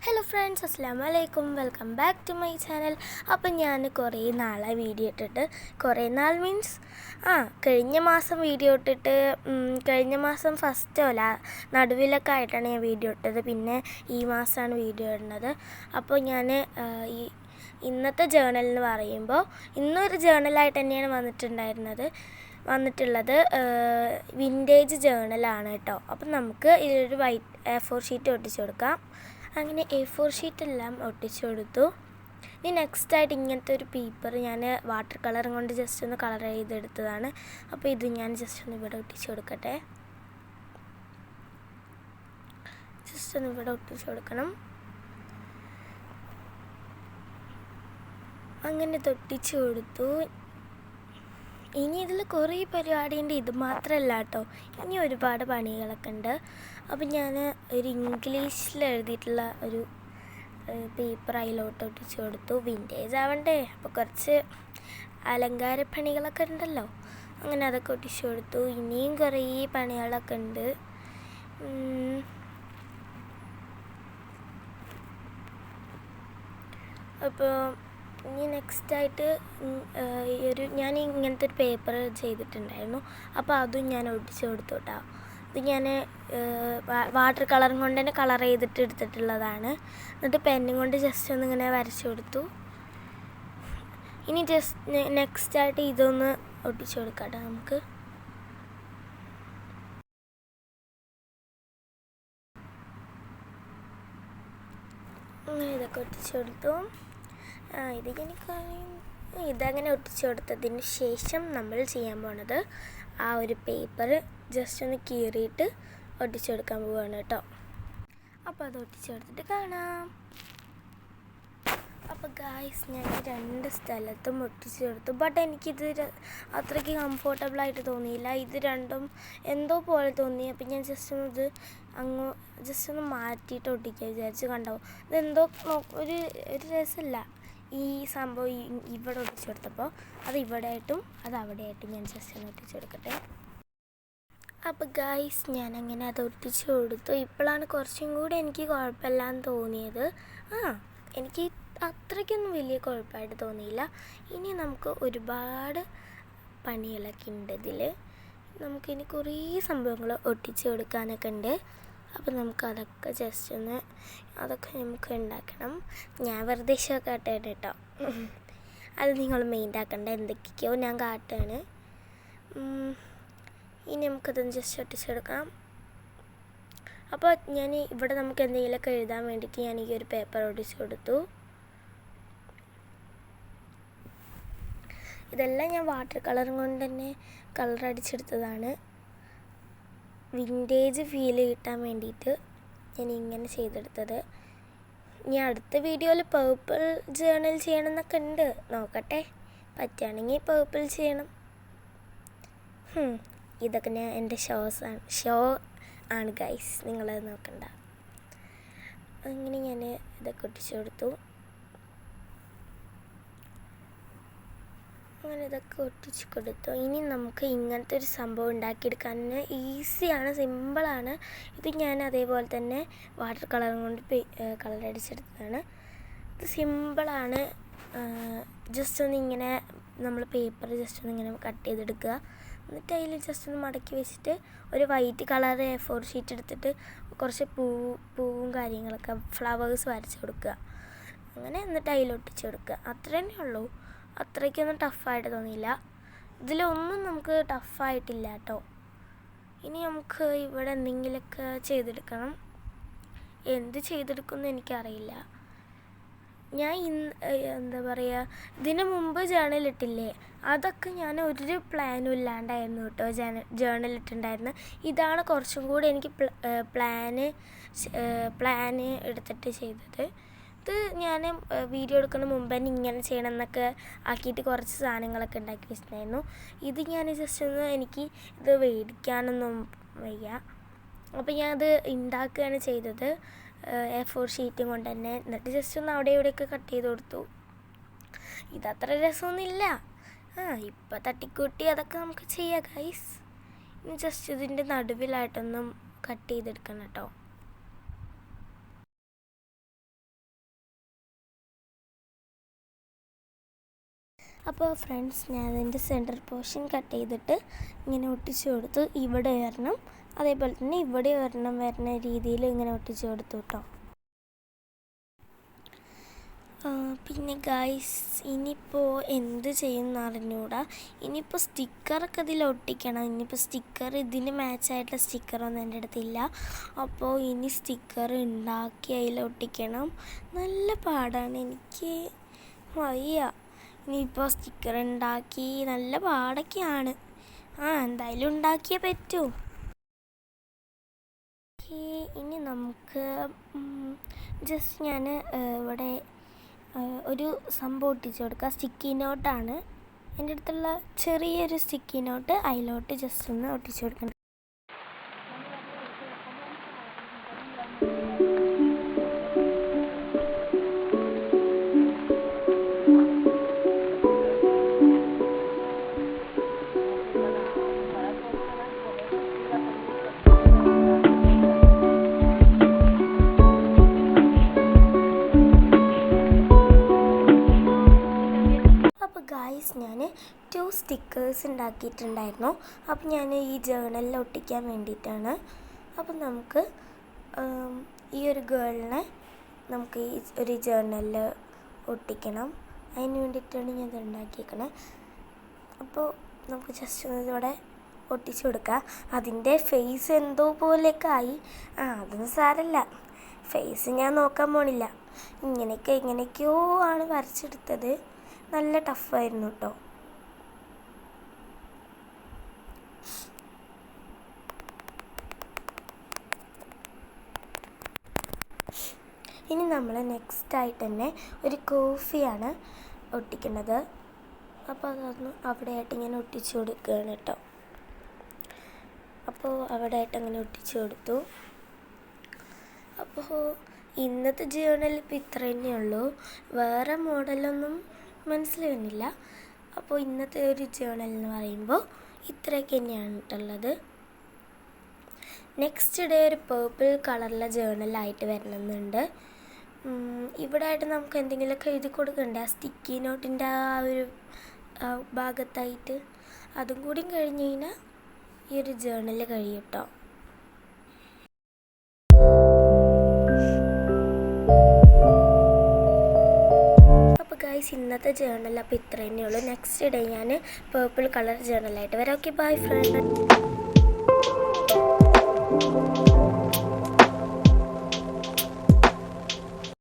Hello friends, അസ്സലാമു അലൈക്കും. Welcome back to my channel. അപ്പം ഞാൻ കുറേ നാളായി വീഡിയോ ഇട്ടിട്ട്. കുറേ നാൾ മീൻസ് കഴിഞ്ഞ മാസം വീഡിയോ ഇട്ടിട്ട്, കഴിഞ്ഞ മാസം ഫസ്റ്റോ നടുവിലൊക്കെ ആയിട്ടാണ് ഞാൻ വീഡിയോ ഇട്ടത്. പിന്നെ ഈ മാസമാണ് വീഡിയോ ഇടുന്നത്. അപ്പോൾ ഞാൻ ഈ ഇന്നത്തെ ജേർണൽ എന്ന് പറയുമ്പോൾ ഇന്നൊരു ജേർണലായിട്ട് തന്നെയാണ് വന്നിട്ടുള്ളത്. വിൻറ്റേജ് ജേർണലാണ് കേട്ടോ. അപ്പം നമുക്ക് ഇതൊരു വൈറ്റ് A4 ഷീറ്റ് ഒട്ടിച്ചു കൊടുക്കാം. അങ്ങനെ A4 ഷീറ്റെല്ലാം ഒട്ടിച്ചു കൊടുത്തു. ഇനി നെക്സ്റ്റായിട്ട് ഇങ്ങനത്തെ ഒരു പേപ്പർ ഞാൻ വാട്ടർ കളറും കൊണ്ട് ജസ്റ്റ് ഒന്ന് കളർ ചെയ്തെടുത്തതാണ്. അപ്പോൾ ഇത് ഞാൻ ജസ്റ്റ് ഒന്ന് ഇവിടെ ഒട്ടിച്ചു കൊടുക്കട്ടെ. ജസ്റ്റ് ഒന്ന് ഇവിടെ ഒട്ടിച്ചു കൊടുക്കണം. അങ്ങനെ തൊട്ടിച്ചു കൊടുത്തു. ഇനി ഇതിൽ കുറേ പരിപാടിയുണ്ട്, ഇത് മാത്രമല്ല കേട്ടോ, ഇനി ഒരുപാട് പണികളൊക്കെ ഉണ്ട്. അപ്പം ഞാൻ ഒരു ഇംഗ്ലീഷിൽ എഴുതിയിട്ടുള്ള ഒരു പേപ്പർ അതിലോട്ട് ഒട്ടിച്ചു കൊടുത്തു. വിൻറ്റേജ് ആവണ്ടേ, അപ്പോൾ കുറച്ച് അലങ്കാര പണികളൊക്കെ ഉണ്ടല്ലോ, അങ്ങനെ അതൊക്കെ ഒട്ടിച്ചു കൊടുത്തു. ഇനിയും കുറേ പണികളൊക്കെ ഉണ്ട്. അപ്പോൾ ഇനി നെക്സ്റ്റായിട്ട് ഞാൻ ഇങ്ങനത്തെ ഒരു പേപ്പർ ചെയ്തിട്ടുണ്ടായിരുന്നു. അപ്പോൾ അതും ഞാൻ ഒട്ടിച്ചു കൊടുത്തു കേട്ടോ. ഇത് ഞാൻ വാട്ടർ കളറും കൊണ്ട് തന്നെ കളർ ചെയ്തിട്ട് എടുത്തിട്ടുള്ളതാണ്. എന്നിട്ട് പെന്നും കൊണ്ട് ജസ്റ്റ് ഒന്ന് ഇങ്ങനെ വരച്ചു കൊടുത്തു. ഇനി ജസ്റ്റ് നെക്സ്റ്റായിട്ട് ഇതൊന്ന് ഒട്ടിച്ചു കൊടുക്കാം കേട്ടോ നമുക്ക്. ഇതൊക്കെ ഒട്ടിച്ചു കൊടുത്തു. ഇതങ്ങനെ ഒട്ടിച്ചു കൊടുത്തതിന് ശേഷം നമ്മൾ ചെയ്യാൻ പോണത് ആ ഒരു പേപ്പർ ജസ്റ്റ് ഒന്ന് കീറിയിട്ട് ഒട്ടിച്ചു കൊടുക്കാൻ പോവുകയാണ് കേട്ടോ. അപ്പോൾ അത് ഒട്ടിച്ചു കൊടുത്തിട്ട് കാണാം. അപ്പോൾ ഗായ്സ്, ഞാൻ 2 സ്ഥലത്തും ഒട്ടിച്ചു കൊടുത്തു. ബട്ട് എനിക്കിത് അത്രയ്ക്ക് കംഫോർട്ടബിളായിട്ട് തോന്നിയില്ല. ഇത് രണ്ടും എന്തോ പോലെ തോന്നി. അപ്പം ഞാൻ ജസ്റ്റ് ഒന്ന് മാറ്റിയിട്ട് ഒട്ടിക്കുക വിചാരിച്ച്. കണ്ടോ, ഇതെന്തോ ഒരു രസമില്ല ഈ സംഭവം. ഇവിടെ ഒട്ടിച്ചു കൊടുത്തപ്പോൾ അത് ഇവിടെ ആയിട്ടും അത് അവിടെ ആയിട്ടും ഞാൻ ജസ്റ്റ് ഒന്ന് ഒട്ടിച്ചു കൊടുക്കട്ടെ. അപ്പോൾ ഗായ്സ്, ഞാനങ്ങനെ അത് ഒട്ടിച്ചു കൊടുത്തു. ഇപ്പോഴാണ് കുറച്ചും കൂടി എനിക്ക് കുഴപ്പമില്ലാന്ന് തോന്നിയത്. എനിക്ക് അത്രയ്ക്കൊന്നും വലിയ കുഴപ്പമായിട്ട് തോന്നിയില്ല. ഇനി നമുക്ക് ഒരുപാട് പണികളൊക്കെ ഉണ്ട് ഇതിൽ. നമുക്കിനി കുറേ സംഭവങ്ങൾ ഒട്ടിച്ചു കൊടുക്കാനൊക്കെ ഉണ്ട്. അപ്പോൾ നമുക്കതൊക്കെ ജസ്റ്റ് ഒന്ന് നമുക്ക് ഉണ്ടാക്കണം. ഞാൻ വെറുതെ കാട്ടുകയാണ് കേട്ടോ, അത് നിങ്ങൾ മെയിൻ്റാക്കണ്ട. എന്തൊക്കെയോ ഞാൻ കാട്ടുകയാണ്. ഇനി നമുക്കതൊന്ന് ജസ്റ്റ് ഒട്ടിച്ചെടുക്കാം. അപ്പോൾ ഞാൻ ഇവിടെ നമുക്ക് എന്തെങ്കിലുമൊക്കെ എഴുതാൻ വേണ്ടിയിട്ട് ഞാൻ ഈ ഒരു പേപ്പർ ഒട്ടിച്ചു കൊടുത്തു. ഇതെല്ലാം ഞാൻ വാട്ടർ കളറും കൊണ്ട് തന്നെ കളർ അടിച്ചെടുത്തതാണ്. വിൻറ്റേജ് ഫീല് കിട്ടാൻ വേണ്ടിയിട്ട് ഞാൻ ഇങ്ങനെ ചെയ്തെടുത്തത്. ഇനി അടുത്ത വീഡിയോയിൽ പേർപ്പിൾ ജേർണൽ ചെയ്യണം എന്നൊക്കെ ഉണ്ട്. നോക്കട്ടെ, പറ്റുകയാണെങ്കിൽ പേർപ്പിൾ ചെയ്യണം. ഇതൊക്കെ ഞാൻ എൻ്റെ ഷോ ആണ് ഗൈസ്, നിങ്ങളത് നോക്കണ്ട. അങ്ങനെ ഞാൻ ഇതൊക്കെ ഒട്ടിച്ചു കൊടുത്തു. അങ്ങനെ ഇതൊക്കെ ഒട്ടിച്ചു കൊടുത്തു. ഇനി നമുക്ക് ഇങ്ങനത്തെ ഒരു സംഭവം ഉണ്ടാക്കിയെടുക്കാൻ ഈസിയാണ്, സിമ്പിളാണ്. ഇത് ഞാൻ അതേപോലെ തന്നെ വാട്ടർ കളറും കൊണ്ട് കളർ അടിച്ചെടുത്തതാണ്. ഇത് സിമ്പിളാണ്. ജസ്റ്റ് ഒന്ന് ഇങ്ങനെ നമ്മൾ പേപ്പർ ജസ്റ്റ് ഒന്ന് ഇങ്ങനെ കട്ട് ചെയ്തെടുക്കുക. എന്നിട്ട് അതിൽ ജസ്റ്റ് ഒന്ന് മടക്കി വെച്ചിട്ട് ഒരു വൈറ്റ് കളർ A4 ഷീറ്റ് എടുത്തിട്ട് കുറച്ച് പൂവും കാര്യങ്ങളൊക്കെ ഫ്ലവേഴ്സ് വരച്ച് കൊടുക്കുക. അങ്ങനെ എന്നിട്ട് അതിലൊട്ടിച്ച് കൊടുക്കുക. അത്ര തന്നെ ഉള്ളൂ. അത്രയ്ക്കൊന്നും ടഫായിട്ട് തോന്നിയില്ല. ഇതിലൊന്നും നമുക്ക് ടഫായിട്ടില്ല കേട്ടോ. ഇനി നമുക്ക് ഇവിടെ എന്തെങ്കിലുമൊക്കെ ചെയ്തെടുക്കണം. എന്ത് ചെയ്തെടുക്കുമെന്ന് എനിക്കറിയില്ല. ഞാൻ എന്താ പറയുക, ഇതിന് മുമ്പ് ജേർണലിട്ടില്ലേ, അതൊക്കെ ഞാൻ ഒരു പ്ലാനും ഇല്ലാണ്ടായിരുന്നു കേട്ടോ ജേർണലിട്ടുണ്ടായിരുന്നു. ഇതാണ് കുറച്ചും കൂടി എനിക്ക് പ്ലാന് എടുത്തിട്ട് ചെയ്തത്. ഇത് ഞാൻ വീഡിയോ എടുക്കുന്ന മുമ്പ് തന്നെ ഇങ്ങനെ ചെയ്യണം എന്നൊക്കെ ആക്കിയിട്ട് കുറച്ച് സാധനങ്ങളൊക്കെ ഉണ്ടാക്കി വെച്ചിട്ടുണ്ടായിരുന്നു. ഇത് ഞാൻ ജസ്റ്റ് ഒന്ന് എനിക്ക് ഇത് മേടിക്കാനൊന്നും വയ്യ. അപ്പോൾ ഞാനത് ഉണ്ടാക്കുകയാണ് ചെയ്തത് A4 ഷീറ്റും കൊണ്ട് തന്നെ. എന്നിട്ട് ജസ്റ്റ് ഒന്ന് അവിടെ ഇവിടെയൊക്കെ കട്ട് ചെയ്ത് കൊടുത്തു. ഇതത്ര രസമൊന്നുമില്ല. ഇപ്പം തട്ടിക്കൂട്ടി അതൊക്കെ നമുക്ക് ചെയ്യാം ഗൈസ്. ഇനി ജസ്റ്റ് ഇതിൻ്റെ നടുവിലായിട്ടൊന്നും കട്ട് ചെയ്തെടുക്കണം കേട്ടോ. അപ്പോൾ ഫ്രണ്ട്സ്, ഞാൻ അതിൻ്റെ സെൻറ്റർ പോർഷൻ കട്ട് ചെയ്തിട്ട് ഇങ്ങനെ ഒട്ടിച്ചു കൊടുത്തു. ഇവിടെ വരണം, അതേപോലെ തന്നെ ഇവിടെ വരണം വരുന്ന രീതിയിൽ ഇങ്ങനെ ഒട്ടിച്ചു കൊടുത്തു കേട്ടോ. പിന്നെ ഗായ്സ്, ഇനിയിപ്പോൾ എന്ത് ചെയ്യുമെന്ന് അറിഞ്ഞൂടാ. ഇനിയിപ്പോൾ സ്റ്റിക്കറൊക്കെ ഇതിൽ ഒട്ടിക്കണം. ഇനിയിപ്പോൾ സ്റ്റിക്കർ ഇതിന് മാച്ചായിട്ടുള്ള സ്റ്റിക്കറൊന്നും എൻ്റെ അടുത്തില്ല. അപ്പോൾ ഇനി സ്റ്റിക്കർ ഉണ്ടാക്കി അതിൽ ഒട്ടിക്കണം. നല്ല പാടാണ്, എനിക്ക് വയ്യ. ഇനിയിപ്പോൾ സ്റ്റിക്കർ ഉണ്ടാക്കി നല്ല പാടൊക്കെയാണ്. എന്തായാലും ഉണ്ടാക്കിയേ പറ്റൂ. ഇനി നമുക്ക് ജസ്റ്റ് ഞാൻ ഇവിടെ ഒരു സംഭവം ഒട്ടിച്ച് കൊടുക്കുക. സ്റ്റിക്കി നോട്ടാണ് എൻ്റെ അടുത്തുള്ള ചെറിയൊരു സ്റ്റിക്കി നോട്ട്, അതിലോട്ട് ജസ്റ്റ് ഒന്ന് ഒട്ടിച്ച് കൊടുക്കണം. ഞാൻ 2 സ്റ്റിക്കേഴ്സ് ഉണ്ടാക്കിയിട്ടുണ്ടായിരുന്നു. അപ്പം ഞാൻ ഈ ജേർണലിൽ ഒട്ടിക്കാൻ വേണ്ടിയിട്ടാണ്. അപ്പം നമുക്ക് ഈ ഒരു ഗേളിനെ നമുക്ക് ഈ ഒരു ജേർണലിൽ ഒട്ടിക്കണം. അതിന് വേണ്ടിയിട്ടാണ് ഞാൻ ഇത് ഉണ്ടാക്കിയേക്കണത്. അപ്പോൾ നമുക്ക് ജസ്റ്റ് ഒന്ന് ഇവിടെ ഒട്ടിച്ചു കൊടുക്കാം. അതിൻ്റെ ഫേസ് എന്തോ പോലെയൊക്കെ ആയി. അതൊന്നും സാരമില്ല, ഫേസ് ഞാൻ നോക്കാൻ പോണില്ല. എങ്ങനെയൊക്കെയോ ആണ് വരച്ചെടുത്തത്. നല്ല ടഫായിരുന്നു കേട്ടോ. ഇനി നമ്മൾ നെക്സ്റ്റായിട്ട് തന്നെ ഒരു കോഫിയാണ് ഒട്ടിക്കുന്നത്. അപ്പോൾ അതൊന്ന് അവിടെയായിട്ട് ഇങ്ങനെ ഒട്ടിച്ചു കൊടുക്കുകയാണ് കേട്ടോ. അപ്പോൾ അവിടെയായിട്ട് അങ്ങനെ ഒട്ടിച്ചു കൊടുത്തു. അപ്പോൾ ഇന്നത്തെ ജേർണൽ ഇപ്പോൾ ഇത്ര തന്നെയുള്ളൂ. വേറെ മോഡലൊന്നും മനസ്സിൽ വരുന്നില്ല. അപ്പോൾ ഇന്നത്തെ ഒരു ജേർണൽ എന്ന് പറയുമ്പോൾ ഇത്രയൊക്കെ തന്നെയാണ് ഉള്ളത്. നെക്സ്റ്റ് ഡേ ഒരു പേർപ്പിൾ കളറിലെ ജേർണലായിട്ട് വരണമെന്നുണ്ട്. ഇവിടെ ആയിട്ട് നമുക്ക് എന്തെങ്കിലുമൊക്കെ എഴുതി കൊടുക്കണ്ടേ, ആ സ്റ്റിക്കി നോട്ടിൻ്റെ ആ ഒരു ഭാഗത്തായിട്ട്. അതും കൂടി കഴിഞ്ഞ് കഴിഞ്ഞാൽ ഈ ഒരു ജേർണൽ കഴിയും കേട്ടോ. ഇന്നത്തെ ജേർണൽ അപ്പോൾ ഇത്ര തന്നെയുള്ളൂ. നെക്സ്റ്റ് ഡേ ഞാൻ പേർപ്പിൾ കളർ ജേർണലായിട്ട് വരാം. Okay, bye front.